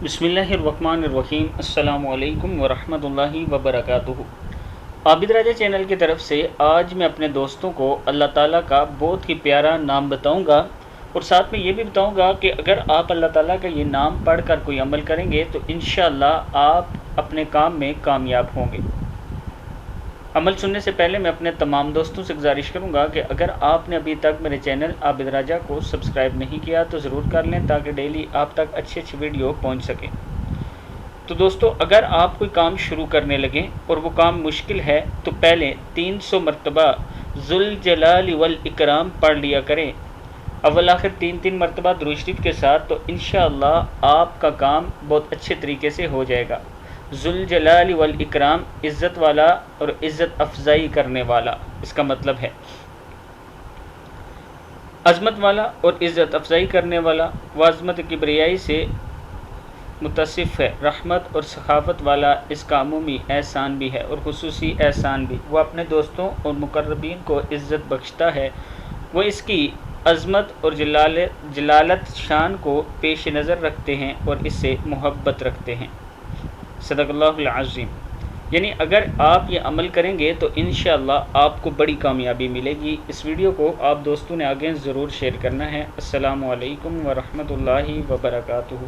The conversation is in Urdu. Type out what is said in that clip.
بسم اللہ الرحمن الرحیم۔ السلام علیکم ورحمۃ اللہ وبرکاتہ۔ عابد راجہ چینل کی طرف سے آج میں اپنے دوستوں کو اللہ تعالیٰ کا بہت ہی پیارا نام بتاؤں گا، اور ساتھ میں یہ بھی بتاؤں گا کہ اگر آپ اللہ تعالیٰ کا یہ نام پڑھ کر کوئی عمل کریں گے تو انشاءاللہ آپ اپنے کام میں کامیاب ہوں گے۔ عمل سننے سے پہلے میں اپنے تمام دوستوں سے گزارش کروں گا کہ اگر آپ نے ابھی تک میرے چینل عابد راجہ کو سبسکرائب نہیں کیا تو ضرور کر لیں تاکہ ڈیلی آپ تک اچھی ویڈیو پہنچ سکیں۔ تو دوستو، اگر آپ کوئی کام شروع کرنے لگیں اور وہ کام مشکل ہے تو پہلے 300 مرتبہ ذوالجلال والاکرام پڑھ لیا کریں، اول آخر 3 مرتبہ درود شریف کے ساتھ، تو انشاءاللہ آپ کا کام بہت اچھے طریقے سے ہو جائے گا۔ ذوالجلال والاکرام عزت والا اور عزت افزائی کرنے والا، اس کا مطلب ہے عظمت والا اور عزت افزائی کرنے والا، وہ عظمت کبریائی سے متصف ہے، رحمت اور سخاوت والا، اس کا عمومی احسان بھی ہے اور خصوصی احسان بھی، وہ اپنے دوستوں اور مقربین کو عزت بخشتا ہے، وہ اس کی عظمت اور جلالت شان کو پیش نظر رکھتے ہیں اور اس سے محبت رکھتے ہیں۔ صدق اللہ العظیم۔ یعنی اگر آپ یہ عمل کریں گے تو انشاءاللہ آپ کو بڑی کامیابی ملے گی۔ اس ویڈیو کو آپ دوستوں نے آگے ضرور شیئر کرنا ہے۔ السلام علیکم ورحمۃ اللہ وبرکاتہ۔